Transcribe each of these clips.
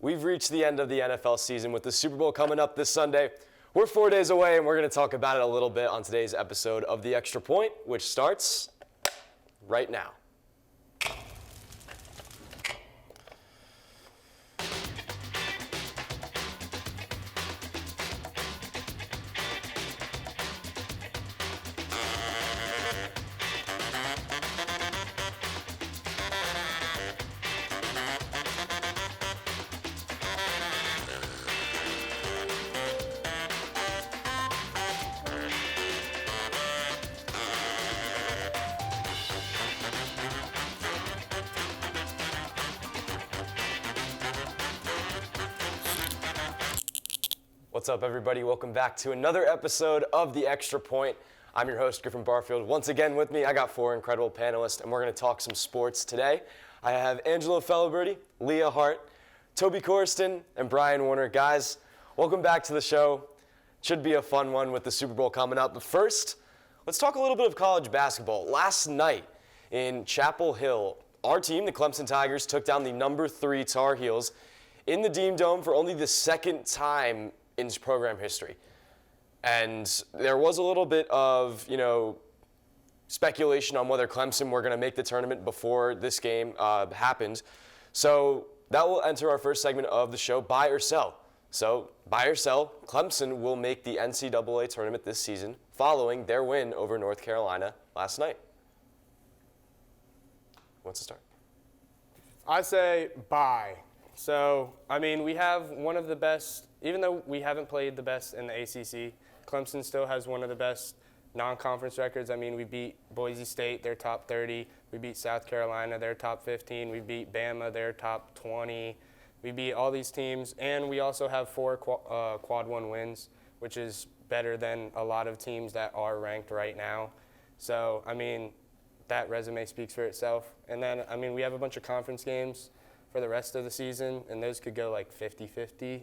We've reached the end of the NFL season with the Super Bowl coming up this Sunday. We're 4 days away, and we're going to talk about it a little bit on today's episode of The Extra Point, which starts right now. What's up, everybody? Welcome back to another episode of The Extra Point. I'm your host, Griffin Barfield. Once again with me, I got four incredible panelists, and we're going to talk some sports today. I have Angelo Feliberti, Leah Hart, Toby Corriston, and Brian Warner. Guys, welcome back to the show. Should be a fun one with the Super Bowl coming up. But first, let's talk a little bit of college basketball. Last night in Chapel Hill, our team, the Clemson Tigers, took down the number 3 Tar Heels in the Dean Dome for only the second time in program history. And there was a little bit of, speculation on whether Clemson were going to make the tournament before this game happened. So that will enter our first segment of the show, buy or sell. So buy or sell, Clemson will make the NCAA tournament this season following their win over North Carolina last night. Who wants to start? I say buy. So, we have one of the best, even though we haven't played the best in the ACC, Clemson still has one of the best non-conference records. We beat Boise State, they're top 30. We beat South Carolina, they're top 15. We beat Bama, they're top 20. We beat all these teams, and we also have 4 quad 1 wins, which is better than a lot of teams that are ranked right now. So, that resume speaks for itself. And then, we have a bunch of conference games for the rest of the season, and those could go like 50-50,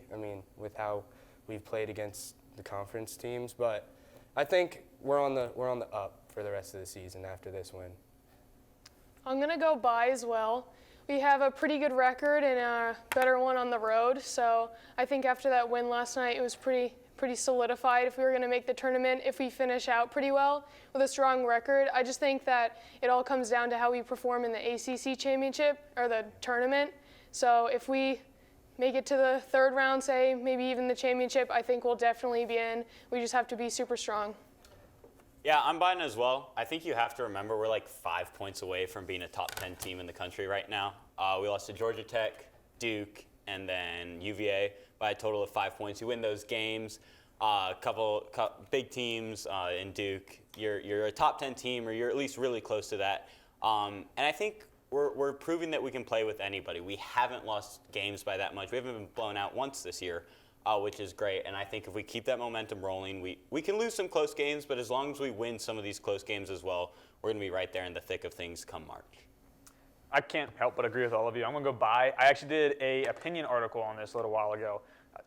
with how we've played against the conference teams. But I think we're on the up for the rest of the season after this win. I'm going to go buy as well. We have a pretty good record and a better one on the road, so I think after that win last night, it was pretty solidified if we were going to make the tournament, if we finish out pretty well with a strong record. I just think that it all comes down to how we perform in the ACC championship or the tournament. So if we make it to the third round, say, maybe even the championship, I think we'll definitely be in. We just have to be super strong. Yeah, I'm buying as well. I think you have to remember we're like 5 points away from being a top 10 team in the country right now. We lost to Georgia Tech, Duke, and then UVA by a total of 5 points. You win those games, couple big teams in Duke. You're a top 10 team, or you're at least really close to that. And I think we're proving that we can play with anybody. We haven't lost games by that much. We haven't been blown out once this year, which is great. And I think if we keep that momentum rolling, we can lose some close games, but as long as we win some of these close games as well, we're going to be right there in the thick of things come March. I can't help but agree with all of you. I'm going to go buy. I actually did a opinion article on this a little while ago.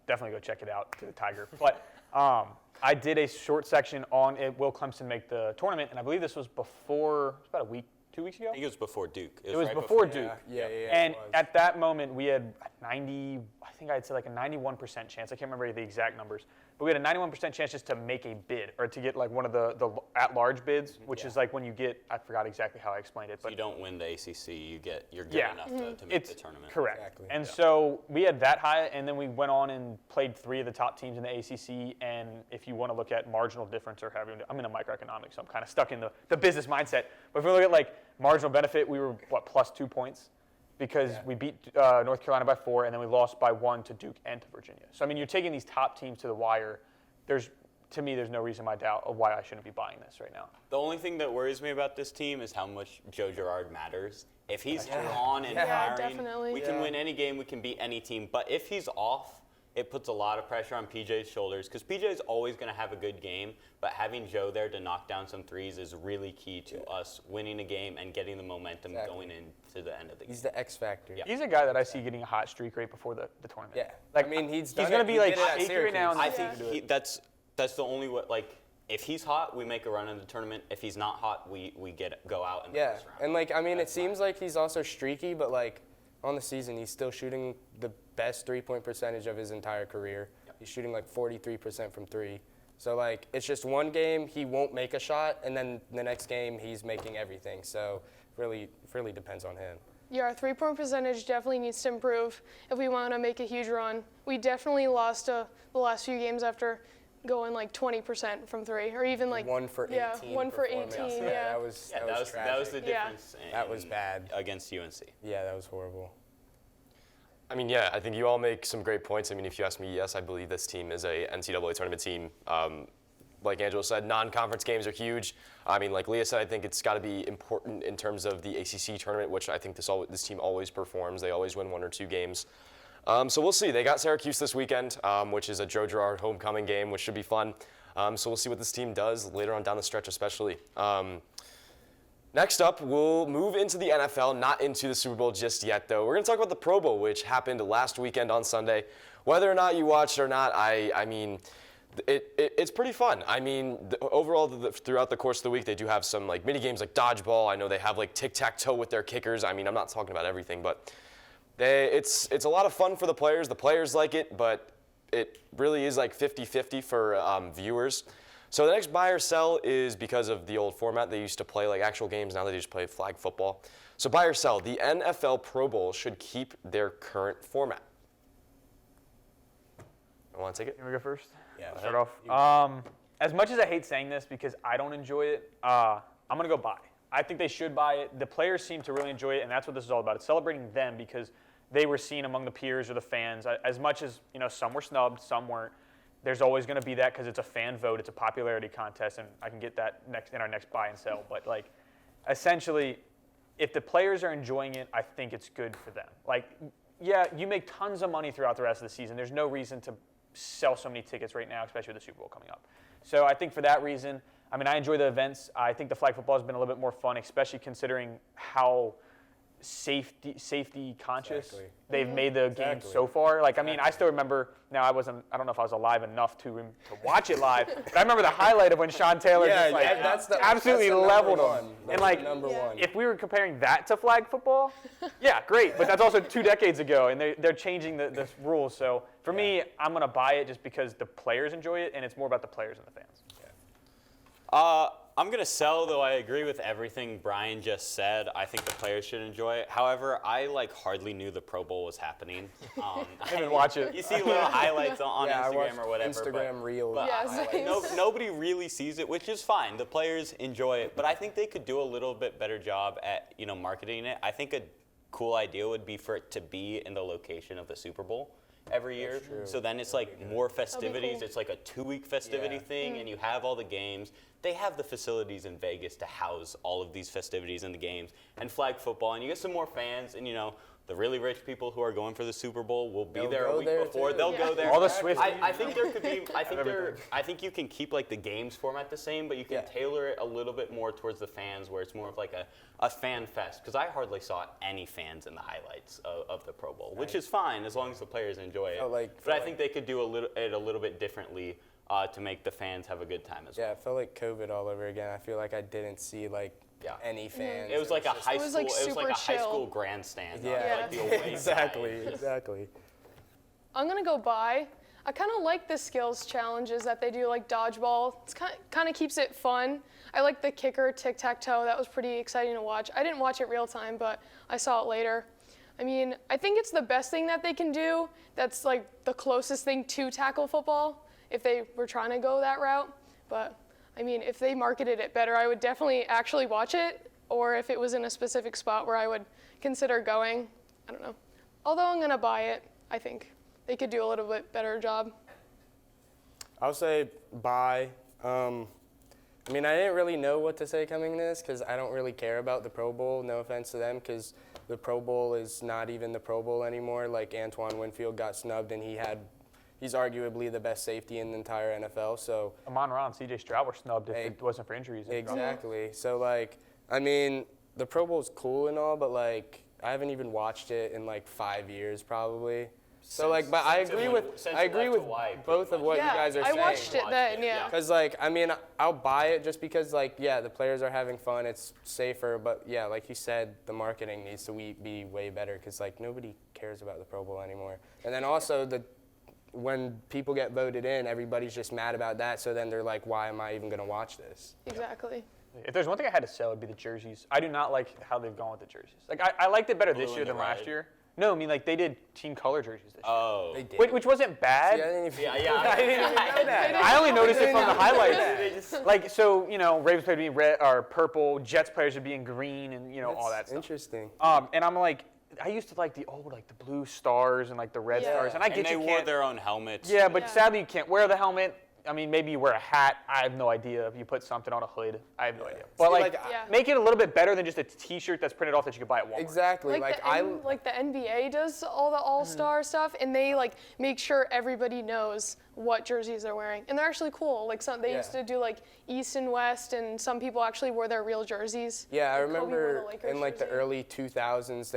Definitely go check it out to the Tiger. But I did a short section on will Clemson make the tournament, and I believe this was before, it was about a week, 2 weeks ago? I think it was before Duke. It was right before Duke. Yeah. And at that moment, we had 90, I think I'd say like a 91% chance. I can't remember the exact numbers. But we had a 91% chance just to make a bid or to get like one of the at-large bids, which is like when you get, I forgot exactly how I explained it. But you don't win the ACC, you're good enough to make the tournament. Correct. Exactly. And so we had that high, and then we went on and played 3 of the top teams in the ACC. And if you want to look at marginal difference or I'm in a microeconomics, so I'm kind of stuck in the business mindset. But if we look at like marginal benefit, we were, plus 2 points because we beat North Carolina by 4, and then we lost by 1 to Duke and to Virginia. So, you're taking these top teams to the wire. To me, there's no reason I doubt of why I shouldn't be buying this right now. The only thing that worries me about this team is how much Joe Girard matters. If he's on and firing, definitely. we can win any game, we can beat any team. But if he's off, it puts a lot of pressure on PJ's shoulders because PJ is always going to have a good game, but having Joe there to knock down some threes is really key to us winning a game and getting the momentum going into the end of the game. He's the X factor. Yeah. He's a guy that I see getting a hot streak right before the tournament. Yeah. He's going to be like shaky right now. I think that's the only way. Like, if he's hot, we make a run in the tournament. If he's not hot, we go out in the first round. And it seems like he's also streaky, but on the season, he's still shooting the best three-point percentage of his entire career. Yep. He's shooting like 43% from three. So, like, it's just one game he won't make a shot, and then the next game he's making everything. So, really depends on him. Yeah, our three-point percentage definitely needs to improve if we want to make a huge run. We definitely lost the last few games after going like 20% from three, or even like 1 for 18. Yeah, 1 for 18. Yeah, that was tragic. That was the difference. That was bad against UNC. Yeah, that was horrible. I mean, yeah, I think you all make some great points. I mean, if you ask me, yes, I believe this team is a NCAA tournament team. Like Angelo said, non-conference games are huge. I mean, like Leah said, I think it's got to be important in terms of the ACC tournament, which I think this team always performs. They always win 1 or 2 games. So we'll see. They got Syracuse this weekend, which is a Joe Girard homecoming game, which should be fun. So we'll see what this team does later on down the stretch, especially. Next up, we'll move into the NFL, not into the Super Bowl just yet, though. We're going to talk about the Pro Bowl, which happened last weekend on Sunday. Whether or not you watched or not, I mean, it's pretty fun. I mean, overall, throughout the course of the week, they do have some like mini games like dodgeball. I know they have like tic-tac-toe with their kickers. I mean, I'm not talking about everything, but it's a lot of fun for the players. The players like it, but it really is like 50-50 for viewers. So the next buy or sell is because of the old format. They used to play like actual games. Now they just play flag football. So buy or sell, the NFL Pro Bowl should keep their current format. I want to take it? You want to go first? Yeah. Start off. As much as I hate saying this because I don't enjoy it, I'm going to go buy. I think they should buy it. The players seem to really enjoy it, and that's what this is all about. It's celebrating them because they were seen among the peers or the fans. As much as, some were snubbed, some weren't. There's always going to be that because it's a fan vote. It's a popularity contest, and I can get that in our next buy and sell. But, essentially, if the players are enjoying it, I think it's good for them. Yeah, you make tons of money throughout the rest of the season. There's no reason to sell so many tickets right now, especially with the Super Bowl coming up. So I think for that reason, I enjoy the events. I think the flag football has been a little bit more fun, especially considering how safety conscious they've made the game so far. I still remember, now I don't know if I was alive enough to watch it live, but I remember the highlight of when Sean Taylor absolutely leveled him. And number one. If we were comparing that to flag football, yeah, great, but that's also 2 decades ago, and they're changing the rules. So for me, I'm going to buy it just because the players enjoy it, and it's more about the players and the fans. I'm going to sell, though I agree with everything Brian just said. I think the players should enjoy it. However, I hardly knew the Pro Bowl was happening. I didn't watch it. You see little highlights on Instagram or whatever. Instagram Reels. Yes. Nobody really sees it, which is fine. The players enjoy it. But I think they could do a little bit better job at marketing it. I think a cool idea would be for it to be in the location of the Super Bowl every year. So then it's more festivities. Cool. It's like a 2-week festivity thing, and you have all the games. They have the facilities in Vegas to house all of these festivities and the games and flag football, and you get some more fans, and the really rich people who are going for the Super Bowl will be there a week before. Too. They'll go there. All the Swift. I think there could be. I think you can keep the games format the same, but you can tailor it a little bit more towards the fans, where it's more of a fan fest. Because I hardly saw any fans in the highlights of the Pro Bowl, which is fine as long as the players enjoy it. But I think they could do it a little bit differently to make the fans have a good time as well. Yeah, it felt like COVID all over again. I feel like I didn't see any fans. It was like a high school. It was like high chill. school grandstand. Yeah, The away exactly. I'm going to go buy. I kind of like the skills challenges that they do, like dodgeball. It's kind of keeps it fun. I like the kicker, tic-tac-toe. That was pretty exciting to watch. I didn't watch it real time, but I saw it later. I think it's the best thing that they can do. That's the closest thing to tackle football if they were trying to go that route. But if they marketed it better, I would definitely actually watch it, or if it was in a specific spot where I would consider going. I don't know. Although I'm going to buy it, I think they could do a little bit better job. I'll say buy. I didn't really know what to say coming to this because I don't really care about the Pro Bowl. No offense to them, because the Pro Bowl is not even the Pro Bowl anymore. Antoine Winfield got snubbed, and he's arguably the best safety in the entire NFL. So Amon-Ra and C.J. Stroud were snubbed if it wasn't for injuries. Exactly. So the Pro Bowl's cool and all, but I haven't even watched it in 5 years probably. So like, but I agree with since I it agree left with Hawaii, pretty both of much. what Yeah, you guys are I saying. watched it then, yeah. Because, like, I mean, I'll buy it just because, like, yeah, the players are having fun. It's safer. But, yeah, like you said, the marketing needs to be way better because, like, nobody cares about the Pro Bowl anymore. And then also, when people get voted in, everybody's just mad about that. So then they're like, why am I even going to watch this? Exactly. If there's one thing I had to sell, it'd be the jerseys. I do not like how they've gone with the jerseys. Like, I liked it better this Blue year and than the last red. year. No, I mean, like, they did team color jerseys this year. Oh. They did. Which wasn't bad. Yeah, I didn't even, Yeah. I didn't even know that. I only noticed it from the highlights. Like, so, you know, Ravens players would be red or purple, Jets players would be in green, and, you know, all that That's stuff. interesting. And I'm like, I used to like the old, like, the blue stars and, like, the red Yeah. stars. And I get And they you wore can't. their own helmets. Yeah, but Yeah. sadly, you can't wear the helmet. I mean, maybe you wear a hat. I have no idea. If you put something on a hood, I have no idea. But, See, like, like, Yeah. make it a little bit better than just a T-shirt that's printed off that you could buy at Walmart. Exactly. Like, Like the NBA does all the all-star stuff, and they like make sure everybody knows what jerseys they're wearing, and they're actually cool. Like they used Yeah. to do like East and West, and some people actually wore their real jerseys. Yeah, I Like, Kobe wore the remember Lakers in like the jersey. early 2000s,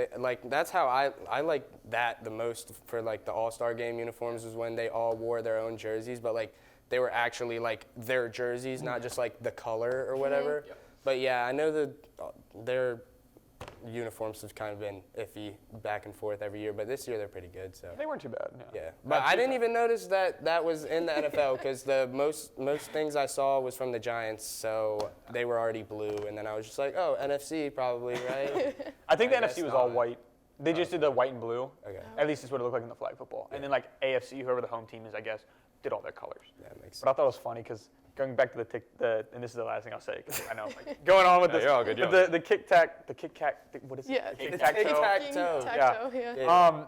that's how I like that the most for like the All-Star game uniforms was when they all wore their own jerseys, but like they were actually like their jerseys, not just like the color or whatever. But yeah, I know their uniforms have kind of been iffy back and forth every year, but this year they're pretty good. So They weren't too bad. yeah, but I didn't even notice that was in the NFL because the most things I saw was from the Giants, so they were already blue, and then I was just like, oh, NFC probably, right? I think the I guess NFC was all not. white. They just did the white and blue. Okay. At least it's what it looked like in the flag football. And then like AFC, whoever the home team is, I guess, did all their colors. That makes But I thought it was funny because going back to and this is the last thing I'll say, 'cause I know, like, going on with No, this, you're all good, you're but all the Kit Kat, what is Yeah. it? The Tic-tac-toe. tic-tac-toe. Tic-tac-toe, yeah. Yeah.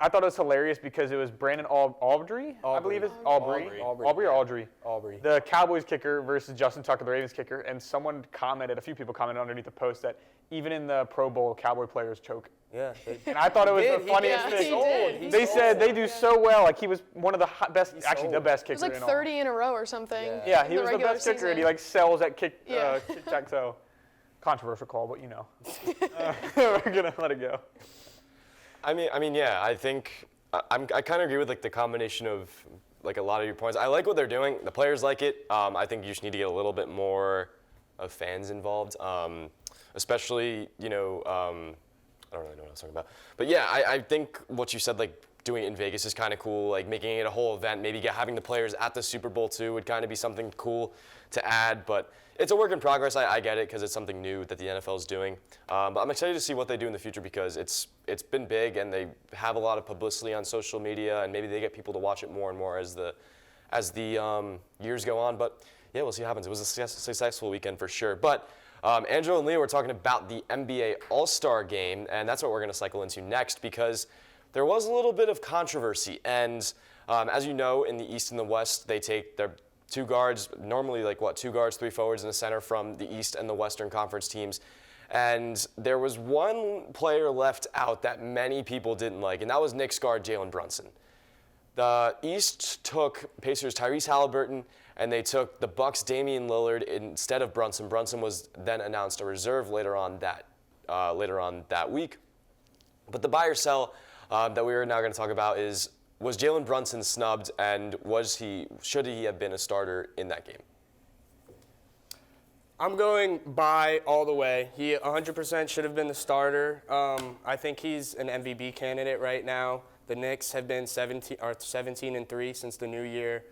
I thought it was hilarious because it was Brandon Aubrey, I believe it's Aubrey or Audrey. Aubrey. The Cowboys kicker versus Justin Tucker, the Ravens kicker, and a few people commented underneath the post that even in the Pro Bowl, Cowboy players choke. Yeah. And I thought it was the He funniest did. thing. He did. He They said sold. they do so well. Like he was one of the best, He actually the sold. best It kicker. was like in all. 30 in a row or something. Yeah, in he was the regular best kicker, and he season. like sells at Yeah. tic-tac-toe. Controversial call, but you know, we're gonna let it go. I mean, yeah. I think I kind of agree with like the combination of like a lot of your points. I like what they're doing. The players like it. I think you just need to get a little bit more of fans involved, especially I don't really know what I was talking about. But yeah, I think what you said, like doing it in Vegas is kind of cool. Like making it a whole event, maybe having the players at the Super Bowl too would kind of be something cool to add. But it's a work in progress. I get it because it's something new that the NFL is doing. But I'm excited to see what they do in the future because it's been big and they have a lot of publicity on social media and maybe they get people to watch it more and more as the years go on. But yeah, we'll see what happens. It was a successful weekend for sure. But Angelo and Leo were talking about the NBA All-Star Game, and that's what we're going to cycle into next because there was a little bit of controversy. And as you know, in the East and the West, they take their two guards, normally like two guards, three forwards, and a center from the East and the Western Conference teams. And there was one player left out that many people didn't like, and that was Knicks guard Jalen Brunson. The East took Pacers Tyrese Halliburton, and they took the Bucks Damian Lillard instead of Brunson. Brunson was then announced a reserve later on that week. But the buy or sell that we are now going to talk about was Jalen Brunson snubbed, and should he have been a starter in that game? I'm going buy all the way. He 100% should have been the starter. I think he's an MVP candidate right now. The Knicks have been 17-3 since the new year.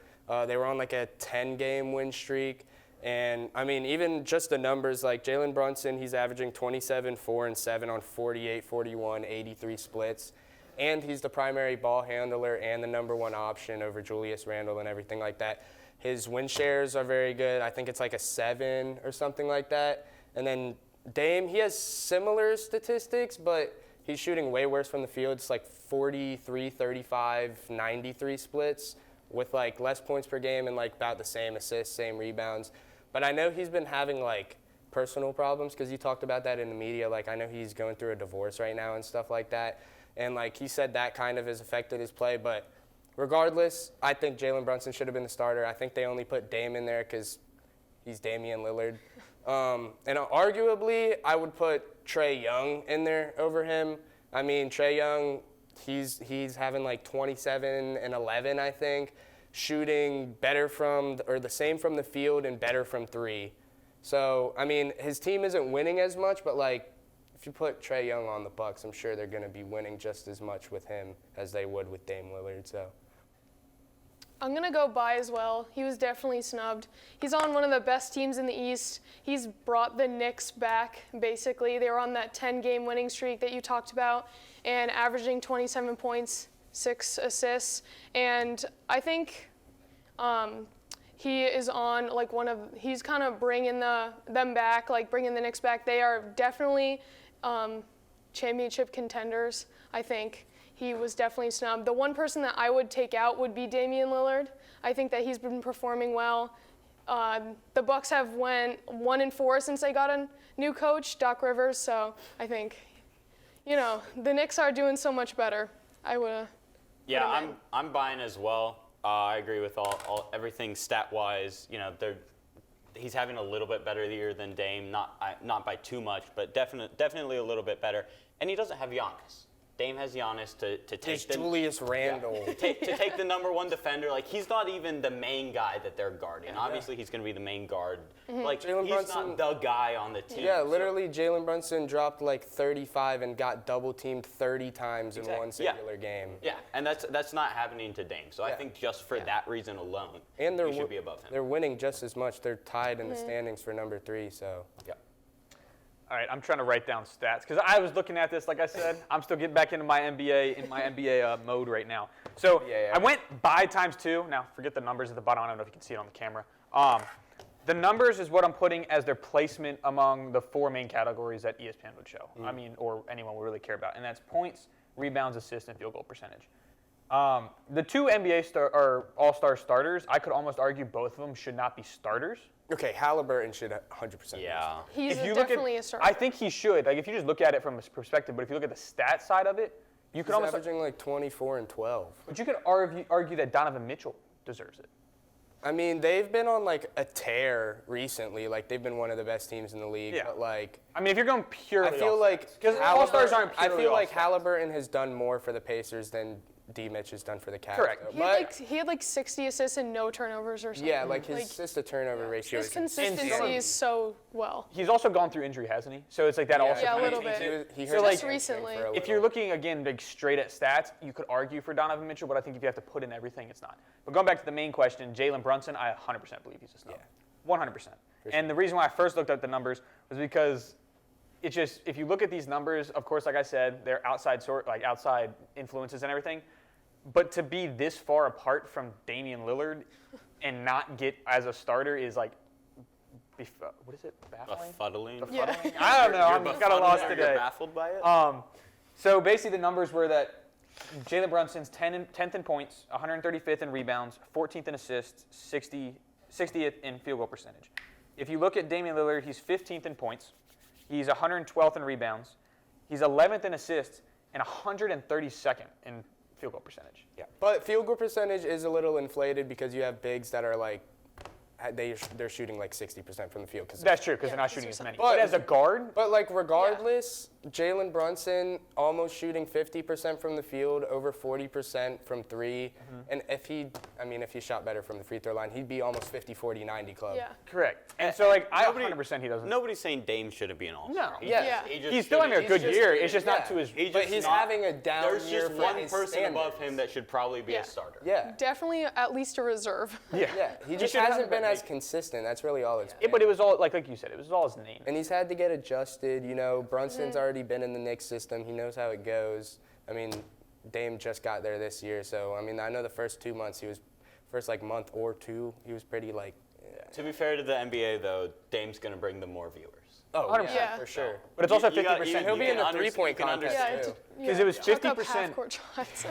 They were on like a 10-game win streak. And, I mean, even just the numbers, like Jalen Brunson, he's averaging 27, 4, and 7 on 48, 41, 83 splits. And he's the primary ball handler and the number one option over Julius Randle and everything like that. His win shares are very good. I think it's like a 7 or something like that. And then Dame, he has similar statistics, but he's shooting way worse from the field. It's like 43, 35, 93 splits with like less points per game and like about the same assists, same rebounds. But I know he's been having like personal problems because you talked about that in the media. Like I know he's going through a divorce right now and stuff like that. And like he said that kind of has affected his play. But regardless, I think Jalen Brunson should have been the starter. I think they only put Dame in there because he's Damian Lillard. And arguably, I would put Trae Young in there over him. I mean, Trae Young he's having like 27 and 11, I think, shooting better the same from the field and better from three. So, I mean, his team isn't winning as much, but like if you put Trae Young on the Bucks, I'm sure they're going to be winning just as much with him as they would with Dame Lillard. So I'm going to go by as well. He was definitely snubbed. He's on one of the best teams in the East. He's brought the Knicks back, basically. They were on that 10-game winning streak that you talked about and averaging 27 points, 6 assists. And I think he is on like he's kind of bringing them back, like bringing the Knicks back. They are definitely championship contenders, I think. He was definitely snubbed. The one person that I would take out would be Damian Lillard. I think that he's been performing well. The Bucks have went 1-4 since they got a new coach, Doc Rivers. So I think, the Knicks are doing so much better. I would. Yeah, I'm buying as well. I agree with everything stat-wise. He's having a little bit better year than Dame, not by too much, but definitely a little bit better. And he doesn't have Giannis. Dame has Giannis to take Julius Randle. to take the number one defender. Like, he's not even the main guy that they're guarding. Obviously, he's going to be the main guard. Like, he's not the guy on the team. Yeah, literally, Jalen Brunson dropped like 35 and got double-teamed 30 times in one singular game. Yeah, and that's not happening to Dame. So I think just for that reason alone, and he should be above him. They're winning just as much. They're tied in the standings for number 3, so. Yeah. All right, I'm trying to write down stats because I was looking at this. Like I said, I'm still getting back into my NBA mode right now. So I went by ×2. Now forget the numbers at the bottom. I don't know if you can see it on the camera. The numbers is what I'm putting as their placement among the 4 main categories that ESPN would show. I mean, or anyone would really care about, and that's points, rebounds, assists, and field goal percentage. The 2 NBA All-Star starters, I could almost argue both of them should not be starters. Okay, Halliburton should 100%. Yeah. He's definitely a starter. I think he should. Like, if you just look at it from his perspective, but if you look at the stat side of it, you could almost averaging like 24 and 12. But you could argue that Donovan Mitchell deserves it. I mean, they've been on like a tear recently. Like, they've been one of the best teams in the league. Yeah. But like, I mean, if you're going purely, I feel like because All-Stars aren't I purely feel like All-Stars. Halliburton has done more for the Pacers than D. Mitch has done for the Cavs. Correct. He had like 60 assists and no turnovers or something. Yeah, like his assist-to-turnover ratio His is consistency is so well. He's also gone through injury, hasn't he? So it's like that also. Yeah, a kind little of bit. He So, hurt like, his hamstring recently. for a If little. you're looking, again, like straight at stats, you could argue for Donovan Mitchell, but I think if you have to put in everything, it's not. But going back to the main question, Jalen Brunson, I 100% believe he's a snub. 100%. And the reason why I first looked at the numbers was because it's just, if you look at these numbers, of course, like I said, they're outside influences and everything. But to be this far apart from Damian Lillard and not get as a starter is like, what is it? Baffling? Befuddling. Yeah. I don't know. I'm kind of lost You're today. baffled by it? So basically, the numbers were that Jalen Brunson's 10th in points, 135th in rebounds, 14th in assists, 60th in field goal percentage. If you look at Damian Lillard, he's 15th in points, he's 112th in rebounds, he's 11th in assists, and 132nd in field goal percentage. Yeah, but field goal percentage is a little inflated because you have bigs that are like, they're shooting like 60% from the field. That's true, because they're not shooting as many. But- But as a guard, But like regardless, Jalen Brunson almost shooting 50% from the field, over 40% from 3, and if he shot better from the free throw line, he'd be almost 50-40-90 club. Yeah. correct. And so, like, I Nobody- 100% he doesn't. Nobody's saying Dame shouldn't be an All-Star. No. Yeah. He's still having a good year. It's just not to his. But he's having a down There's year just for one his person standards. above him that should probably be Yeah. a starter. Yeah. Definitely at least a reserve. Yeah, he just should have hasn't been been as consistent. That's really all it's Yeah, been. but it was all like you said, it was all his name. And he's had to get adjusted. You know, Brunson's already been in the Knicks system. He knows how it goes. I mean, Dame just got there this year, so I mean, I know the first 2 months first like month or 2, he was pretty like. To be fair to the NBA, though, Dame's going to bring them more viewers. Oh, 100%. Yeah. for sure. But it's also You got- 50%. He'll be you in the can 3-point you can contest understand. too. Because it was Chuck up 50%. half-court shots.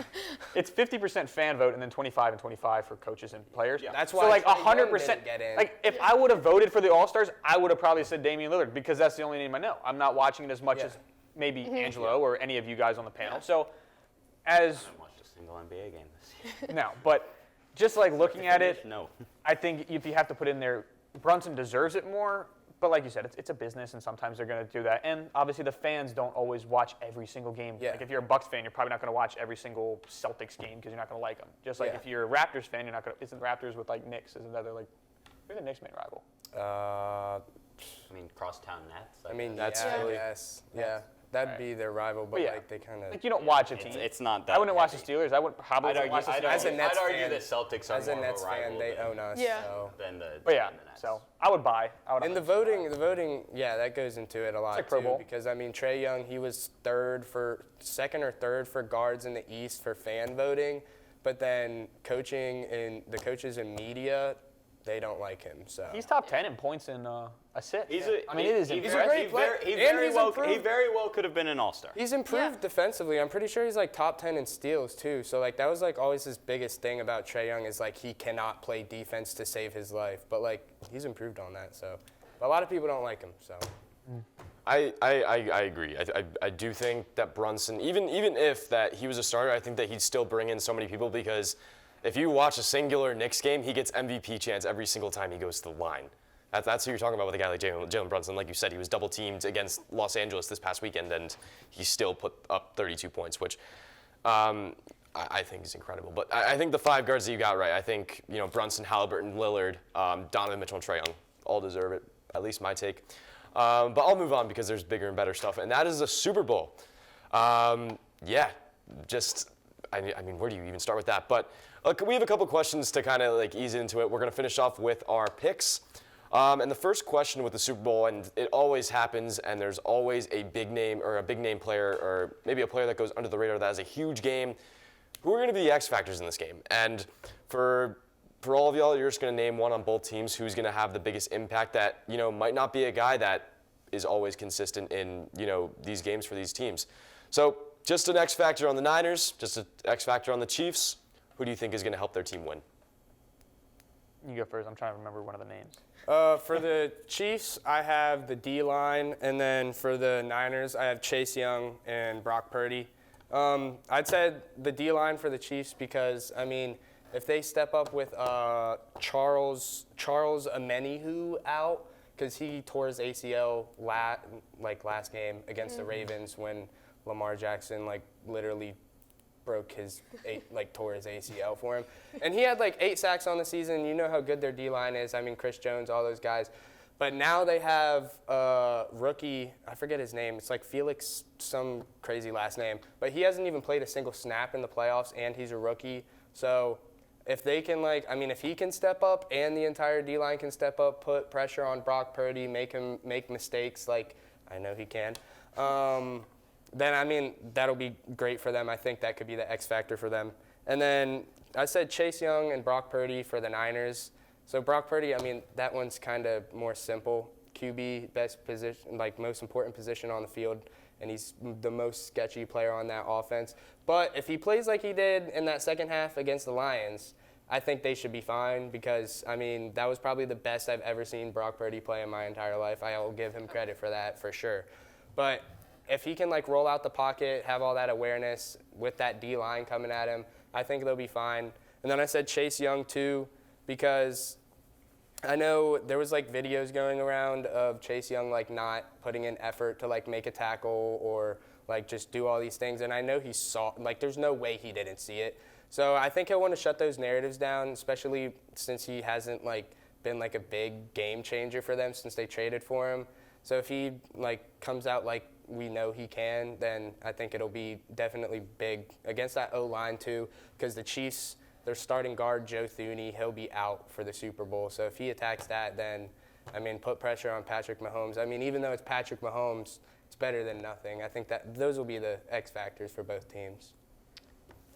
It's 50% fan vote and then 25 and 25 for coaches and players. Yeah. That's So why like Trae Young 100%. didn't get in. Like if I would have voted for the All-Stars, I would have probably said Damian Lillard because that's the only name I know. I'm not watching it as much as maybe Angelo or any of you guys on the panel. So I haven't watched a single NBA game this year. no, but just like looking at it, No. I think if you have to put in there, Brunson deserves it more. But like you said, it's a business, and sometimes they're going to do that. And obviously, the fans don't always watch every single game. Yeah. Like if you're a Bucks fan, you're probably not going to watch every single Celtics game because you're not going to like them. Just like Yeah. if you're a Raptors fan, you're not going to. Isn't Raptors with like Knicks? Isn't that they're like? Who's the Knicks' main rival? I mean, crosstown Nets. I mean, That's yeah, Philly. yes. Yeah, that'd Right. be their rival, but yeah. like they kind of. Like you don't watch a team. It's not that. I wouldn't watch the heavy. Steelers. I would probably I'd argue, watch the I'd Steelers. As a argue, Nets I'd argue fan- the Celtics are As a more Nets of a rival fan, they than, own us. Yeah. So. than the But yeah, than the Nets. so I would buy. And the voting, yeah, that goes into it a lot like Pro too. Bowl. Because I mean, Trae Young, he was second or third for guards in the East for fan voting, but then the coaches in media, they don't like him. So He's top 10 in points and assists. I mean, it is He's a impressive. great player. He And very he's well improved. he very well could have been an all-star. he's improved Yeah. defensively. I'm pretty sure he's like top 10 in steals too. So like that was like always his biggest thing about Trae Young is like he cannot play defense to save his life, but like he's improved on that. So but a lot of people don't like him. So. I agree. I do think that Brunson, even if that he was a starter, I think that he'd still bring in so many people because if you watch a singular Knicks game, he gets MVP chance every single time he goes to the line. That's who you're talking about with a guy like Jalen Brunson. Like you said, he was double teamed against Los Angeles this past weekend, and he still put up 32 points, which I think is incredible. But I think the five guards that you got right. I think Brunson, Halliburton, Lillard, Donovan Mitchell, and Trae Young all deserve it. At least my take. But I'll move on because there's bigger and better stuff, and that is a Super Bowl. Yeah, just I mean, where do you even start with that? But look, we have a couple questions to kind of like ease into it. We're gonna finish off with our picks. And the first question with the Super Bowl, and it always happens, and there's always a big name or a big name player, or maybe a player that goes under the radar that has a huge game. Who are going to be the X factors in this game? And for all of y'all, you're just going to name one on both teams who's going to have the biggest impact that might not be a guy that is always consistent in these games for these teams. So just an X factor on the Niners, just an X factor on the Chiefs. Who do you think is going to help their team win? You go first. I'm trying to remember one of the names. For the Chiefs, I have the D-line, and then for the Niners, I have Chase Young and Brock Purdy. I'd say the D-line for the Chiefs because, I mean, if they step up with Charles Omenihu out, because he tore his ACL last game against the Ravens when Lamar Jackson literally tore his ACL for him. And he had 8 sacks on the season. You know how good their D-line is. I mean, Chris Jones, all those guys. But now they have a rookie, I forget his name. It's Felix, some crazy last name. But he hasn't even played a single snap in the playoffs, and he's a rookie. So if they can, if he can step up and the entire D-line can step up, put pressure on Brock Purdy, make him make mistakes like I know he can, then, that'll be great for them. I think that could be the X factor for them. And then I said Chase Young and Brock Purdy for the Niners. So Brock Purdy, that one's kind of more simple. QB, best position, most important position on the field, and he's the most sketchy player on that offense. But if he plays like he did in that second half against the Lions, I think they should be fine because, that was probably the best I've ever seen Brock Purdy play in my entire life. I will give him credit for that for sure. But if he can roll out the pocket, have all that awareness with that D-line coming at him, I think they'll be fine. And then I said Chase Young too because I know there was videos going around of Chase Young not putting in effort to make a tackle or just do all these things. And I know he saw, there's no way he didn't see it. So I think he'll want to shut those narratives down, especially since he hasn't been a big game changer for them since they traded for him. So if he comes out we know he can, then I think it'll be definitely big against that O-line too, because the Chiefs, their starting guard, Joe Thuney, he'll be out for the Super Bowl. So if he attacks that, then, put pressure on Patrick Mahomes. Even though it's Patrick Mahomes, it's better than nothing. I think that those will be the X factors for both teams.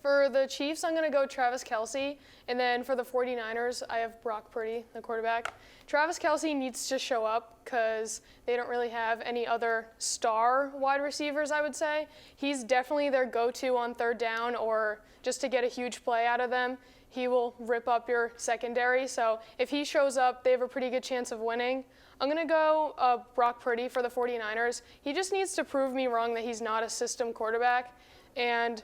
For the Chiefs, I'm going to go Travis Kelce. And then for the 49ers, I have Brock Purdy, the quarterback. Travis Kelce needs to show up because they don't really have any other star wide receivers, I would say. He's definitely their go-to on third down or just to get a huge play out of them. He will rip up your secondary. So if he shows up, they have a pretty good chance of winning. I'm going to go Brock Purdy for the 49ers. He just needs to prove me wrong that he's not a system quarterback. And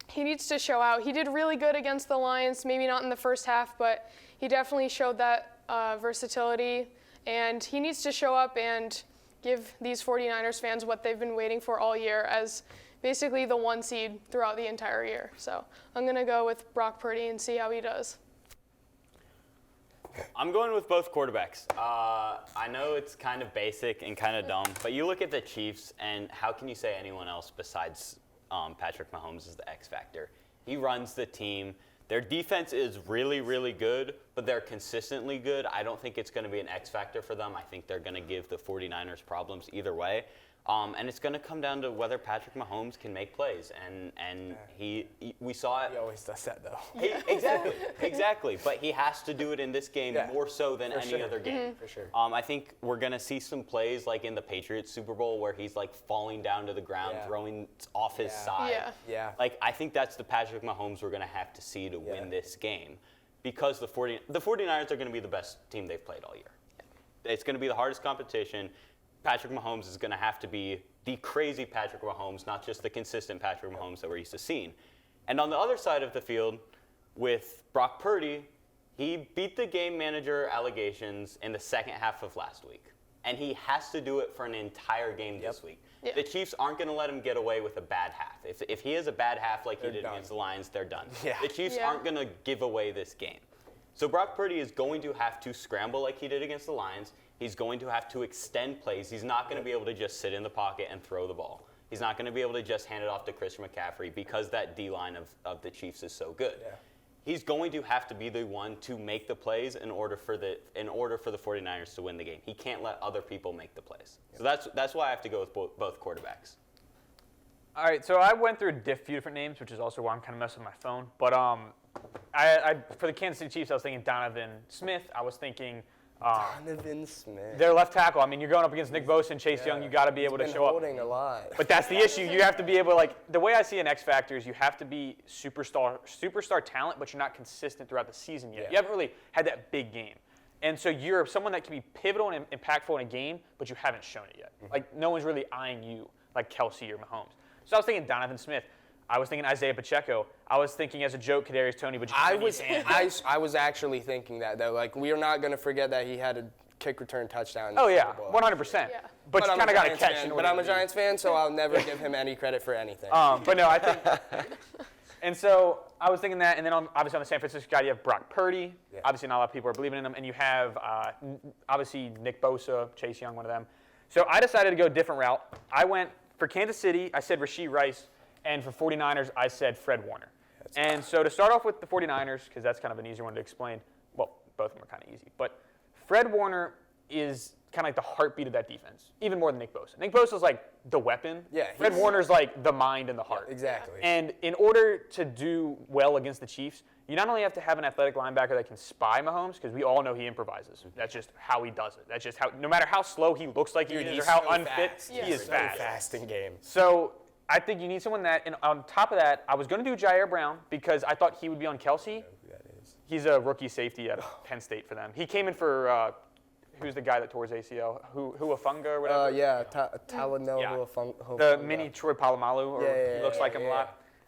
he needs to show out. He did really good against the Lions, maybe not in the first half, but he definitely showed that versatility And he needs to show up and give these 49ers fans what they've been waiting for all year as basically the 1 seed throughout the entire year. So I'm going to go with Brock Purdy and see how he does. I'm going with both quarterbacks. I know it's kind of basic and kind of dumb, but you look at the Chiefs, and how can you say anyone else besides Patrick Mahomes is the X factor? He runs the team. Their defense is really, really good, but they're consistently good. I don't think it's going to be an X factor for them. I think they're going to give the 49ers problems either way. And it's going to come down to whether Patrick Mahomes can make plays. And we saw it. He always does that, though. Exactly. But he has to do it in this game more so than any other game. For sure. I think we're going to see some plays like in the Patriots Super Bowl where he's like falling down to the ground, throwing off his side. Yeah. Like, I think that's the Patrick Mahomes we're going to have to see to win this game, because the 49ers are going to be the best team they've played all year. It's going to be the hardest competition. Patrick Mahomes is going to have to be the crazy Patrick Mahomes, not just the consistent Patrick Mahomes that we're used to seeing. And on the other side of the field, with Brock Purdy, he beat the game manager allegations in the second half of last week. And he has to do it for an entire game this week. Yeah. The Chiefs aren't going to let him get away with a bad half. If he has a bad half like he did against the Lions, they're done. Yeah. The Chiefs aren't going to give away this game. So Brock Purdy is going to have to scramble like he did against the Lions. He's going to have to extend plays. He's not going to be able to just sit in the pocket and throw the ball. He's not going to be able to just hand it off to Christian McCaffrey because that D-line of the Chiefs is so good. Yeah. He's going to have to be the one to make the plays in order for the 49ers to win the game. He can't let other people make the plays. So that's why I have to go with both quarterbacks. All right, so I went through a few different names, which is also why I'm kind of messing with my phone. But I for the Kansas City Chiefs, I was thinking Donovan Smith. I was thinking Donovan Smith. their left tackle. I mean, you're going up against Nick Bosa and Chase Young. You got to be able to show up. Holding a lot. But that's the issue. You have to be able, like, the way I see an X factor is you have to be superstar talent, but you're not consistent throughout the season yet. Yeah. You haven't really had that big game. And so you're someone that can be pivotal and impactful in a game, but you haven't shown it yet. Like, no one's really eyeing you like Kelsey or Mahomes. So I was thinking Donovan Smith. I was thinking Isaiah Pacheco. I was thinking as a joke, Kadarius Toney, but I was actually thinking that, though. Like, we are not going to forget that he had a kick return touchdown. In the Super Bowl. 100%. Yeah. But you I'm kind of a got to Giants catch. fan, in but order I'm a to Giants fan, so I'll never give him any credit for anything. But no, I think. And so I was thinking that, and then obviously on the San Francisco guy, you have Brock Purdy. Yeah. Obviously, not a lot of people are believing in him, and you have obviously Nick Bosa, Chase Young, one of them. So I decided to go a different route. I went for Kansas City. I said Rashee Rice, and for 49ers, I said Fred Warner. And so to start off with the 49ers, because that's kind of an easier one to explain. Well, both of them are kind of easy, but Fred Warner is kind of like the heartbeat of that defense, even more than Nick Bosa. Nick Bosa is like the weapon. Yeah, Fred Warner's like the mind and the heart. Exactly. And in order to do well against the Chiefs, you not only have to have an athletic linebacker that can spy Mahomes, because we all know he improvises. That's just how he does it. That's just how, no matter how slow he looks like he is or how so unfit, fast. he is so fast. fast in game. So I think you need someone that, and on top of that, I was going to do Jair Brown because I thought he would be on Kelsey. That is. He's a rookie safety at Penn State for them. He came in for, who's the guy that tore his ACL? Huafunga or whatever? Talanoa. The mini Troy Polamalu, or he looks like him a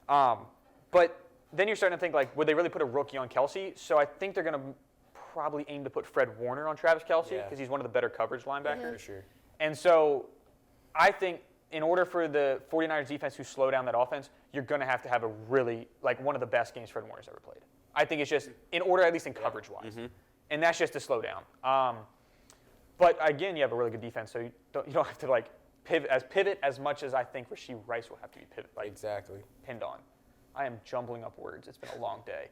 lot. But then you're starting to think, like, would they really put a rookie on Kelsey? So I think they're going to probably aim to put Fred Warner on Travis Kelsey because he's one of the better coverage linebackers. For sure. And so I think in order for the 49ers defense to slow down that offense, you're going to have a really, like, one of the best games Fred Warner's ever played. I think it's just in order, at least in coverage-wise. And that's just to slow down. But again, you have a really good defense, so you don't have to like pivot as much as I think Rashee Rice will have to be pinned on. I am jumbling up words. It's been a long day.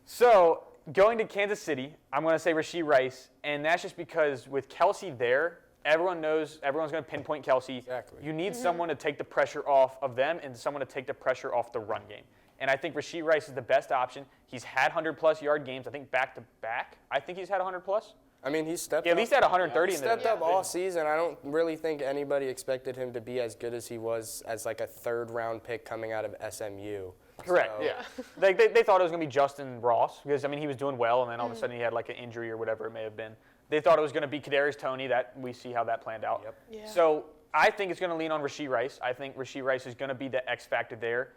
So going to Kansas City, I'm going to say Rashee Rice, and that's just because with Kelsey there, everyone knows everyone's going to pinpoint Kelsey. Exactly. You need someone to take the pressure off of them and someone to take the pressure off the run game. And I think Rashee Rice is the best option. He's had 100-plus yard games, I think back to back. I think he's had 100-plus. I mean, he's stepped up. At least at 130 He in the stepped up all season. I don't really think anybody expected him to be as good as he was as like a third-round pick coming out of SMU. Correct. So- Yeah. They thought it was going to be Justin Ross because I mean he was doing well, and then all of a sudden he had like an injury or whatever it may have been. They thought it was going to be Kadarius Toney. That we see how that planned out. Yep. Yeah. So I think it's going to lean on Rashee Rice. I think Rashee Rice is going to be the X factor there,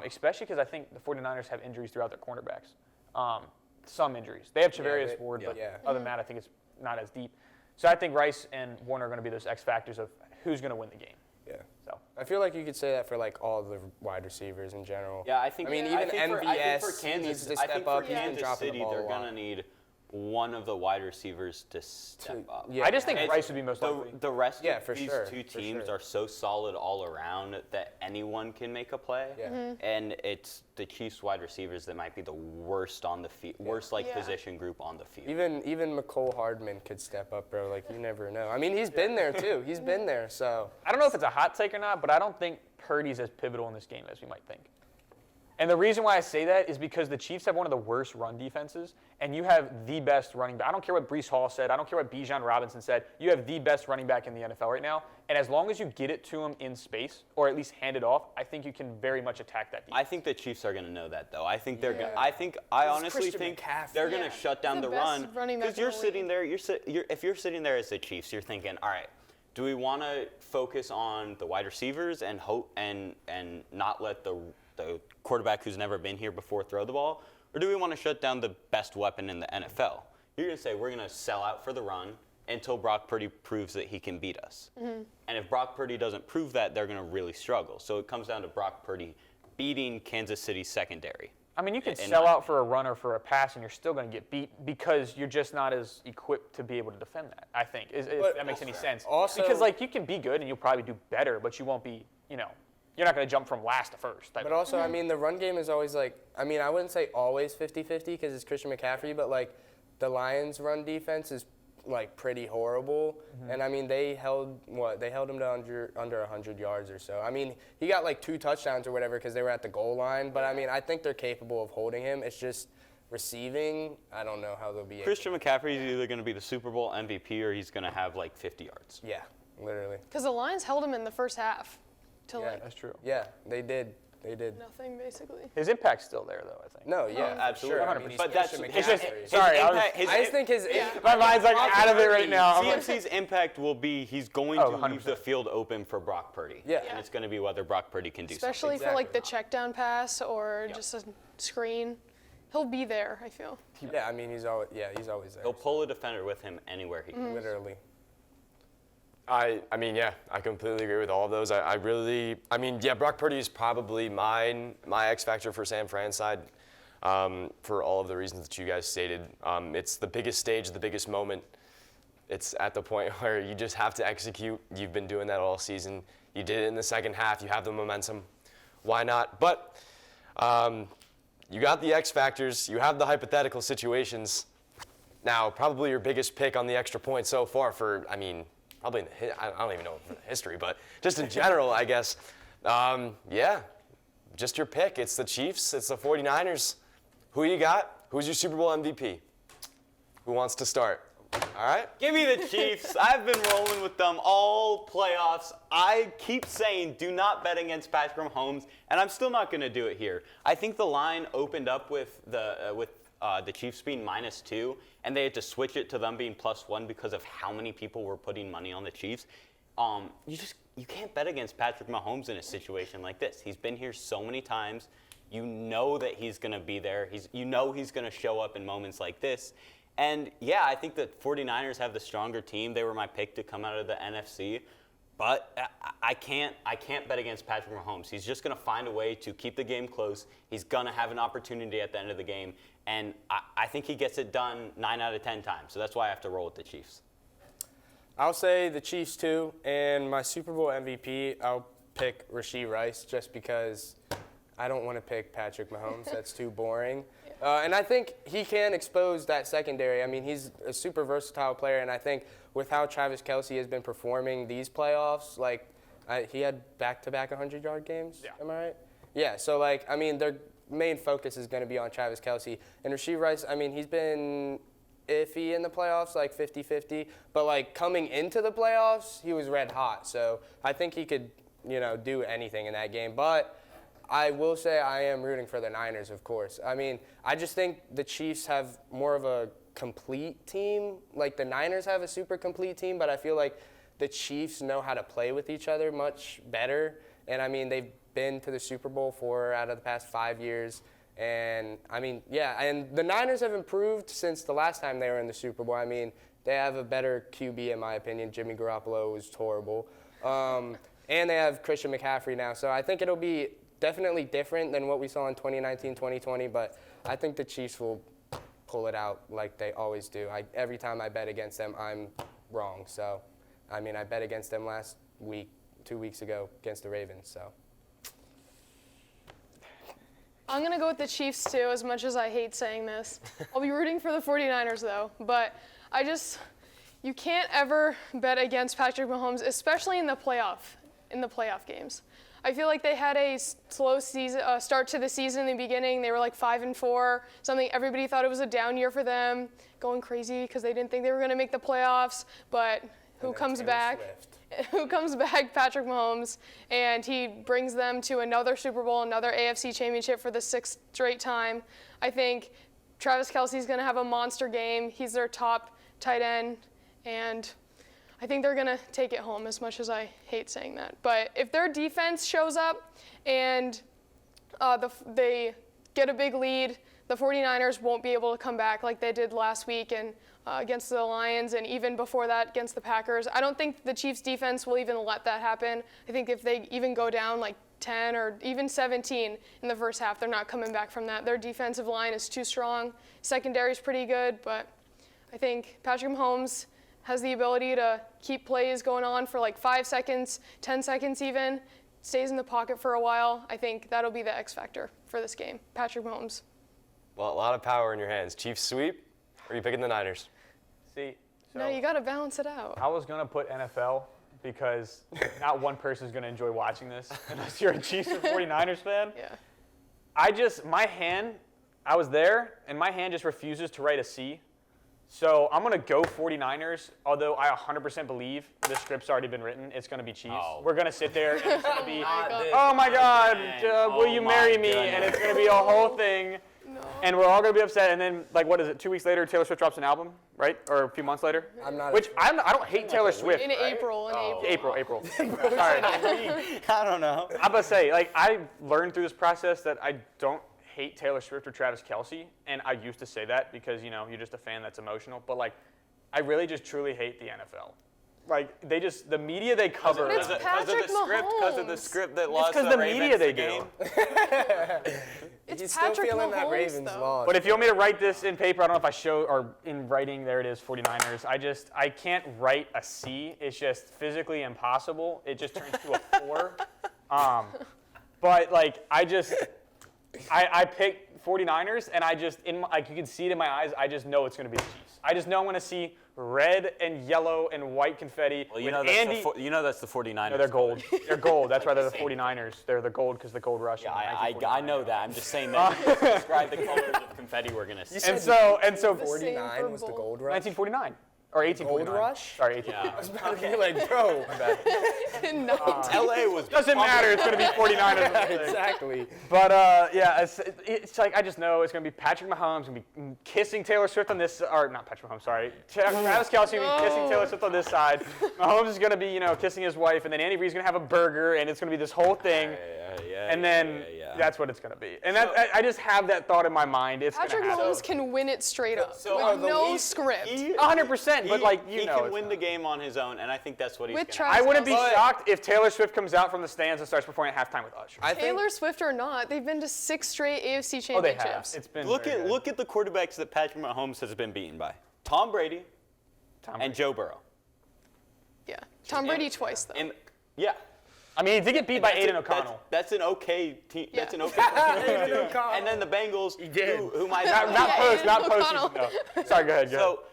especially because I think the 49ers have injuries throughout their cornerbacks. Some injuries. They have Charvarius Ward, but other than that, I think it's not as deep. So I think Rice and Warner are going to be those X factors of who's going to win the game. Yeah. So I feel like you could say that for like all the wide receivers in general. Yeah, I think. I mean, I even think MVS I think for Kansas, needs to I think step for up. He's been Kansas dropping the City, ball a they're lot. gonna need one of the wide receivers to step up. Yeah. I just think It's- Rice would be most likely. The rest Yeah, of for these sure, two for teams sure. are so solid all around that anyone can make a play. Yeah. And it's the Chiefs wide receivers that might be the worst on the field, worst Yeah. position group on the field. Even McCole Hardman could step up, bro. Like, you never know. I mean, he's been there, too. He's been there, so. I don't know if it's a hot take or not, but I don't think Purdy's as pivotal in this game as we might think. And the reason why I say that is because the Chiefs have one of the worst run defenses, and you have the best running back. I don't care what Breece Hall said. I don't care what Bijan Robinson said. You have the best running back in the NFL right now. And as long as you get it to him in space, or at least hand it off, I think you can very much attack that defense. I think the Chiefs are going to know that, though. I think they're. Yeah. I It's honestly Christian think McCaffrey. they're going Yeah. to shut down He's the the best run running back because in you're the sitting there. If you're sitting there as the Chiefs, you're thinking, all right, do we want to focus on the wide receivers and hope and not let the quarterback who's never been here before throw the ball, or do we want to shut down the best weapon in the NFL? You're going to say we're going to sell out for the run until Brock Purdy proves that he can beat us. And if Brock Purdy doesn't prove that, they're going to really struggle. So it comes down to Brock Purdy beating Kansas City's secondary. I mean, you can And- sell out for a run or for a pass, and you're still going to get beat because you're just not as equipped to be able to defend that, I think, if that makes any sense. also- because, like, you can be good, and you'll probably do better, but you won't be, you're not going to jump from last to first. But also, I mean, the run game is always like, I mean, I wouldn't say always 50-50 because it's Christian McCaffrey, but like the Lions' run defense is like pretty horrible. And I mean, they held him to under 100 yards or so. I mean, he got like 2 touchdowns or whatever because they were at the goal line. But I mean, I think they're capable of holding him. It's just receiving. I don't know how they'll be. Christian McCaffrey is either going to be the Super Bowl MVP or he's going to have like 50 yards. Yeah, literally. Because the Lions held him in the first half to Yeah. like That's true. Yeah, they did. They did. nothing, basically. His impact's still there, though, I think. No, yeah, for absolutely. sure. I mean, he's But that's Christian it's just- McCaffrey. it's sorry, I was- I just think his My mind's like out of it right now. I'm like, CMC's impact will be he's going Oh, to leave 100%. the field open for Brock Purdy. Yeah. And it's going to be whether Brock Purdy can do Especially something. for like the Exactly. check down pass or just a screen. He'll be there, I feel. Yeah, I mean, he's always there. He'll pull a defender with him anywhere he goes. Literally. I mean, yeah, I completely agree with all of those. I mean, yeah, Brock Purdy is probably my X factor for San Fran's side for all of the reasons that you guys stated. It's the biggest stage, the biggest moment. It's at the point where you just have to execute. You've been doing that all season. You did it in the second half. You have the momentum. Why not? But you got the X factors. You have the hypothetical situations. Now, probably your biggest pick on the extra point so far for, I mean, probably in the, I don't even know for the history, but just in general, I guess. Yeah, just your pick. It's the Chiefs. It's the 49ers. Who you got? Who's your Super Bowl MVP? Who wants to start? All right. Give me the Chiefs. I've been rolling with them all playoffs. I keep saying do not bet against Patrick Mahomes, and I'm still not going to do it here. I think the line opened up with the Chiefs being -2, and they had to switch it to them being +1 because of how many people were putting money on the Chiefs. You can't bet against Patrick Mahomes in a situation like this. He's been here so many times. You know that he's going to be there. He's going to show up in moments like this. And yeah, I think the 49ers have the stronger team. They were my pick to come out of the NFC. But I can't bet against Patrick Mahomes. He's just going to find a way to keep the game close. He's going to have an opportunity at the end of the game. And I think he gets it done 9 out of 10 times. So that's why I have to roll with the Chiefs. I'll say the Chiefs too, and my Super Bowl MVP, I'll pick Rashee Rice just because I don't want to pick Patrick Mahomes. That's too boring. And I think he can expose that secondary. I mean, he's a super versatile player, and I think with how Travis Kelce has been performing these playoffs, like he had back-to-back 100-yard games. Yeah. Am I right? Yeah. So I mean, their main focus is going to be on Travis Kelce and Rashee Rice. I mean, he's been iffy in the playoffs, like 50-50, but coming into the playoffs, he was red hot. So I think he could, do anything in that game. But I will say I am rooting for the Niners, of course. I mean, I just think the Chiefs have more of a complete team. Like the Niners have a super complete team, but I feel like the Chiefs know how to play with each other much better. And I mean, they've been to the Super Bowl 4 out of the past 5 years. And I mean, yeah, and the Niners have improved since the last time they were in the Super Bowl. I mean, they have a better QB in my opinion. Jimmy Garoppolo was horrible. And they have Christian McCaffrey now. So I think it'll be definitely different than what we saw in 2019, 2020. But I think the Chiefs will pull it out like they always do. Every time I bet against them, I'm wrong. So, I mean, I bet against them last week, 2 weeks ago against the Ravens. So. I'm going to go with the Chiefs, too, as much as I hate saying this. I'll be rooting for the 49ers, though. But you can't ever bet against Patrick Mahomes, especially in the playoff games. I feel like they had a slow start to the season in the beginning. They were like 5-4, something everybody thought it was a down year for them, going crazy because they didn't think they were going to make the playoffs. But who comes back? Who comes back? Patrick Mahomes, and he brings them to another Super Bowl, another AFC championship for the 6th straight time. I think Travis Kelce's going to have a monster game. He's their top tight end, and I think they're going to take it home, as much as I hate saying that. But if their defense shows up and they get a big lead, the 49ers won't be able to come back like they did last week and against the Lions, and even before that against the Packers. I don't think the Chiefs' defense will even let that happen. I think if they even go down like 10 or even 17 in the first half, they're not coming back from that. Their defensive line is too strong. Secondary's pretty good, but I think Patrick Mahomes has the ability to keep plays going on for like 5 seconds, 10 seconds even, stays in the pocket for a while. I think that'll be the X factor for this game. Patrick Mahomes. Well, a lot of power in your hands. Chiefs sweep, or are you picking the Niners? See, so No, you got to balance it out. I was going to put NFL because not one person is going to enjoy watching this unless you're a Chiefs or 49ers fan. Yeah. I was there, and my hand just refuses to write a C. So I'm going to go 49ers, although I 100% believe the script's already been written. It's going to be Chiefs. Oh. We're going to sit there, and it's going to be, God. oh my God, will you Oh marry my me? goodness. And it's going to be a whole thing. No. And we're all going to be upset. And then, like, what is it, 2 weeks later, Taylor Swift drops an album, right? Or a few months later? I'm not. Which, I don't hate Taylor Swift. In right? April. April. Sorry. I don't know. I'm about to say, like, I learned through this process that I don't hate Taylor Swift or Travis Kelce. And I used to say that because, you know, you're just a fan that's emotional. But, like, I really just truly hate the NFL. Like, the media they cover. But it's Patrick Because of the Mahomes. script that lost 'cause the the Ravens media they game. It's He's Patrick still feeling that Mahomes, Ravens though. loss. But if you want me to write this in paper, I don't know if I show, or in writing, there it is, 49ers. I can't write a C. It's just physically impossible. It just turns to a 4. But, like, I pick 49ers, and like, you can see it in my eyes, I just know it's going to be the Chiefs. I just know I'm going to see red and yellow and white confetti. Well, with Andy. that's the 49ers. No, they're gold. They're gold. That's why they're the 49ers. They're the gold because the gold rush. Yeah, in the I know that. I'm just saying that you describe the colors of confetti we're going to see. And so, Same 49 for was the both. gold rush. 1949 or 1849. Gold rush? Sorry, 1849. Yeah. I was about to be like, bro. LA was Doesn't matter. It's going to be 49ers. Exactly. But yeah, it's like I just know it's going to be Patrick Mahomes going to be kissing Taylor Swift on this, or not Patrick Mahomes, sorry. Travis Kelce going to be kissing Taylor Swift on this side. Mahomes is going to be, you know, kissing his wife, and then Andy Reid's going to have a burger, and it's going to be this whole thing. And then that's what it's going to be. And I just have that thought in my mind. It's going to Patrick happen. Mahomes can win it straight up with the no lead- script. 100%, but like you he know, can win the game on his own, and I think that's what he's With going to Travis I wouldn't be Kelce. shocked if Taylor Swift comes out from the stands and starts performing at halftime with Usher. I think Taylor Swift or not, they've been to 6 straight AFC Oh, they have. championships. It's been Look very at good. look at the quarterbacks that Patrick Mahomes has been beaten by: Tom Brady and Joe Burrow. Yeah. Tom Brady twice, though. And yeah, I mean, he did get beat by That's Aiden a- O'Connell. That's an okay team. That's Yeah. an okay team. And then the Bengals, did. who might Not Aiden postseason. O'Connell. No. Sorry, go ahead. So,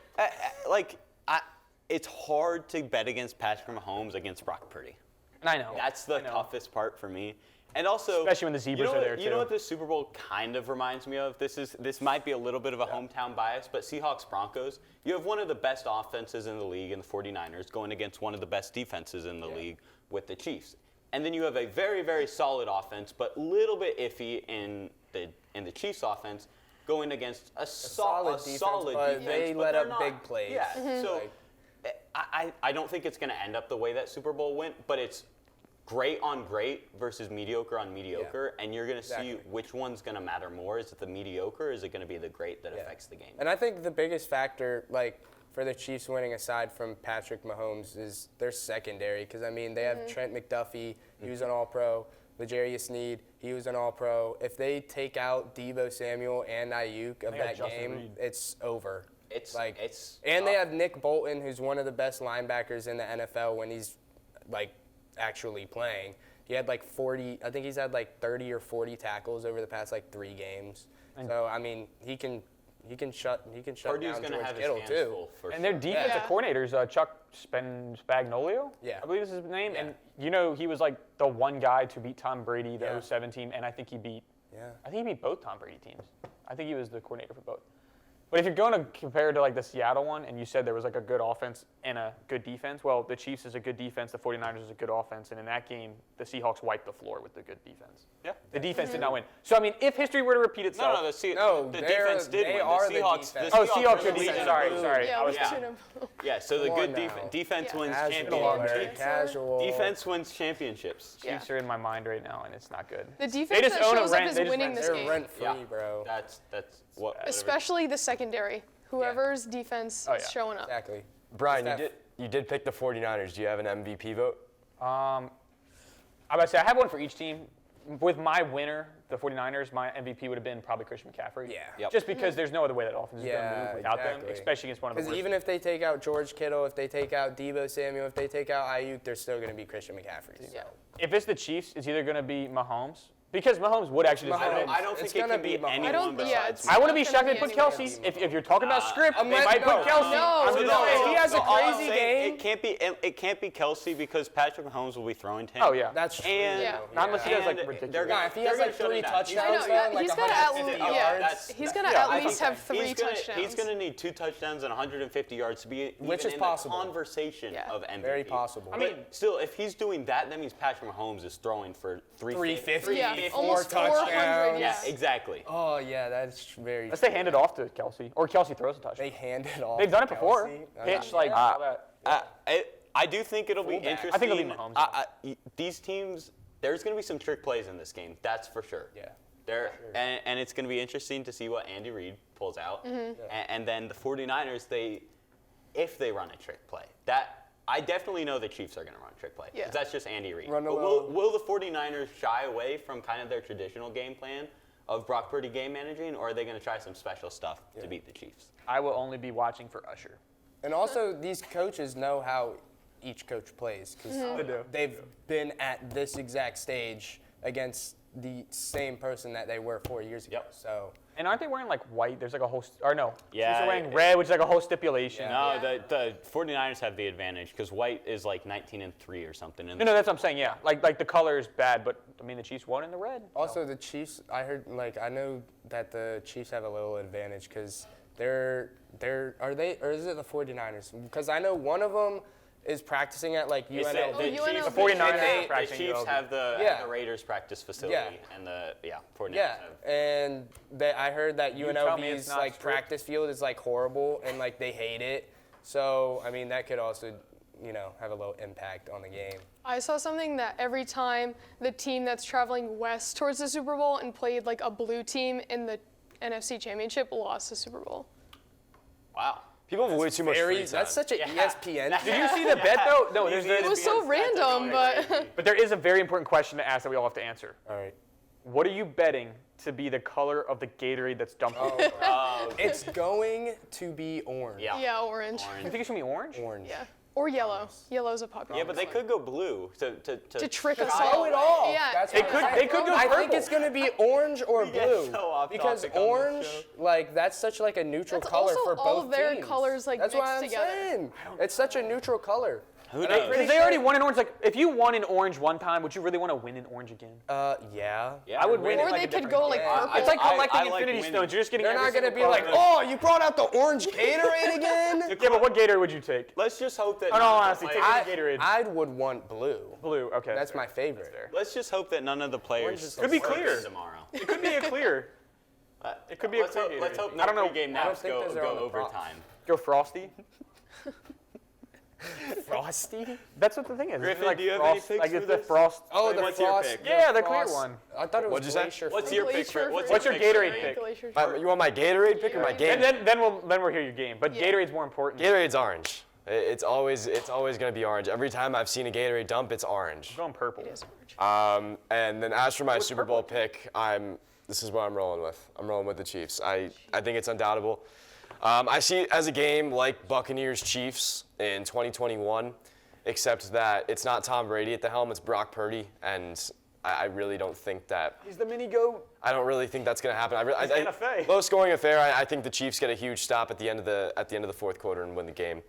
it's hard to bet against Patrick Mahomes against Brock Purdy. And I know. That's the toughest part for me. And also, Especially when the Zebras are there, You know too. what this Super Bowl kind of reminds me of? This might be a little bit of a hometown bias, but Seahawks Broncos. You have one of the best offenses in the league in the 49ers going against one of the best defenses in the league with the Chiefs. And then you have a very, very solid offense, but a little bit iffy in the Chiefs offense going against a solid defense, but but they let they're up not- big plays. Yeah. Mm-hmm. So I don't think it's going to end up the way that Super Bowl went, but it's great on great versus mediocre on mediocre, and you're going to see which one's going to matter more. Is it the mediocre, or is it going to be the great that affects the game? And I think the biggest factor, like, for the Chiefs winning, aside from Patrick Mahomes, is their secondary. Because, I mean, they have Trent McDuffie. He was an All-Pro. L'Jarius Sneed, he was an All-Pro. If they take out Deebo Samuel and Ayuk of They got that Justin game, Reed. it's over. It's And they have Nick Bolton, who's one of the best linebackers in the NFL when he's actually playing. He had 40. I think he's had 30 or 40 tackles over the past 3 games. So I mean, he can shut Purdue's down gonna George have his Kittle hands too. full for And their sure. defensive Yeah. coordinators, Chuck Spagnolio, Yeah. I believe is his name. Yeah. And he was the one guy to beat Tom Brady, the 07 team, and I think he beat both Tom Brady teams. I think he was the coordinator for both. But if you're going to compare to the Seattle one, and you said there was a good offense and a good defense, well, the Chiefs is a good defense, the 49ers is a good offense, and in that game, the Seahawks wiped the floor with the good defense. Yeah. The defense did not win. So I mean, if history were to repeat itself, The defense did they win. are The the Seahawks. defense. oh, Seahawks really good defense. did Sorry, improve. sorry. Yeah, I was we're thinking. tune Yeah, so the Come good on now. defense Yeah. wins Casual, very championships. casual. Defense wins championships. Yeah. Chiefs are in my mind right now, and it's not good. The They defense just that own a shows up rent- is they just winning rent- this They're game. rent free, Yeah. bro. That's what. Especially the secondary. Whoever's defense Oh, is yeah. showing up. Exactly. Brian, Steph. you did pick the 49ers. Do you have an MVP vote? I'm about to say I have one for each team. With my winner, the 49ers, my MVP would have been probably Christian McCaffrey. Yeah. Yep. Just because there's no other way that offense is going to Yeah, move without them, exactly. especially against one of the Because worst. even if they take out George Kittle, if they take out Deebo Samuel, if they take out Ayuk, they're still going to be Christian McCaffrey. So. Yeah. If it's the Chiefs, it's either going to be Mahomes, because Mahomes would actually deserve it. I don't It's think it gonna can be be Mahomes. anyone I don't- yeah, besides. it's- I wouldn't be It's shocked not if they put gonna be Kelsey. anyone. If you're talking about script, they Unless- might put no. Kelsey. No. I'm just No. saying. If he has a All I'm crazy saying, game- it can't be Kelsey because Patrick Mahomes will be throwing to him. Oh, yeah. That's true. And Yeah. Not unless he has, and ridiculous. they're gonna- Nah, if he they're has, gonna 3 shut him down. touchdowns, I know, though, he's 150 gotta yards. He's gonna Yeah, at I least think have 3 touchdowns. He's going to need 2 touchdowns and 150 yards to be Which even is in possible. the conversation Yeah. of MVP. Very possible. I mean, Still, if he's doing that, that means Patrick Mahomes is throwing for 350. Yeah, 350, almost 4 400. touchdowns. Yeah. Exactly. Oh, yeah, that's very Unless they hand it off to Kelsey, or Kelsey throws a touchdown. They hand it off. They've done it to before. Kelsey. Pitch, all that. I do think it'll be Fullback. interesting. I think it'll be Mahomes. These teams, there's going to be some trick plays in this game. That's for sure. Yeah. And it's going to be interesting to see what Andy Reid pulls out. And then the 49ers, if they run a trick play, I definitely know the Chiefs are going to run a trick play. 'Cause Yeah. that's just Andy Reid. Run But alone. will the 49ers shy away from kind of their traditional game plan of Brock Purdy game managing, or are they going to try some special stuff to beat the Chiefs? I will only be watching for Usher. And also, these coaches know how each coach plays because They do. they've been at this exact stage against the same person that they were 4 years ago. Yep. So And aren't they wearing white? There's a whole, or no. Yeah, Chiefs are wearing it- red, which is a whole stipulation. No, Yeah. the 49ers have the advantage because white is 19-3 or something. No, that's what I'm saying. Yeah, like the color is bad, but I mean the Chiefs won in the red. also the Chiefs, I heard I know that the Chiefs have a little advantage because or is it the 49ers? Because I know one of them is practicing at It's UNLV. the UNLV. Chiefs, The 49ers They- are practicing the Chiefs UNLV. have the Yeah. Raiders practice facility, Yeah. and the 49ers Yeah, have. and I heard that You tell me UNLV's it's not strict? practice field is horrible and they hate it. So I mean that could also have a little impact on the game. I saw something that every time the team that's traveling west towards the Super Bowl and played a blue team in the NFC Championship lost the Super Bowl. Wow. People have way too much free time. That's such an ESPN. Did you see the bet though? No, there's It was so random, but but there is a very important question to ask that we all have to answer. All right. What are you betting to be the color of the Gatorade that's dumped? It's going to be orange. Yeah. yeah, orange. You think it's gonna be orange? Orange. Yeah. Or yellow. Yellow's a popular Yeah, but they color. could go blue To trick us Throw all. it off. Yeah. That's They what could- I'm they saying. could go I think purple. it's going to be orange or get blue. so off because topic on orange, this that's such a neutral That's color also for both all of their teams. colors, That's mixed what I'm together. saying. It's such a neutral color. Who And I'm knows? pretty Because they already sure- won in orange. If you won in orange one time, would you really want to win in orange again? Yeah. Yeah, I would win. Or in, they a could different go game. purple. It's like collecting I like Infinity winning. Stones. You're just getting. They're every not going to single be like, color. oh, you brought out the orange Gatorade again? Yeah, but what Gatorade would you take? Let's just hope that. Oh, no, none of the honestly, players- take Gatorade. I would want blue. Blue. Okay. That's my favorite. Let's just hope that none of the players is Could be work clear. tomorrow. It could be a clear. It could be a let's clear hope, let's Gatorade. hope I no don't know. pregame I don't naps think go those are on the props. overtime. Go Frosty. Frosty? That's what the thing is. Griffin, like do you have any frost, picks like for it's the this? frost. Oh, the What's your frost. pick? Yeah, the clear frost. one. I thought it was What'd you say? glacier. What's your pick for? What's your pick for Gatorade tonight? pick? You want my Gatorade pick or my game? And then we'll hear your game. But Yeah. Gatorade's more important. Gatorade's orange. It's always going to be orange. Every time I've seen a Gatorade dump, it's orange. I'm going purple. It is orange. And then as for my Super Bowl pick, this is what I'm rolling with. I'm rolling with the Chiefs. I think it's undoubtable. I see it as a game like Buccaneers-Chiefs in 2021, except that it's not Tom Brady at the helm, it's Brock Purdy, and I really don't think that. He's the mini goat. I don't really think that's going to happen. NFA. Low-scoring affair. I think the Chiefs get a huge stop at the end of the fourth quarter and win the game.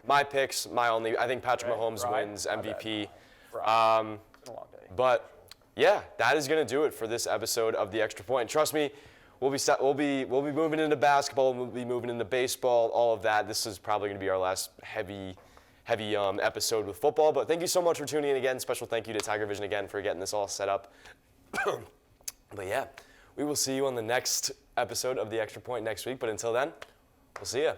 My picks, I think Patrick Mahomes wins MVP. It's been a long day. But yeah, that is going to do it for this episode of The Extra Point. Trust me, we'll be moving into basketball, we'll be moving into baseball, all of that. This is probably going to be our last heavy episode with football. But thank you so much for tuning in again. Special thank you to Tigervision again for getting this all set up. But yeah, we will see you on the next episode of The Extra Point next week. But until then, we'll see you.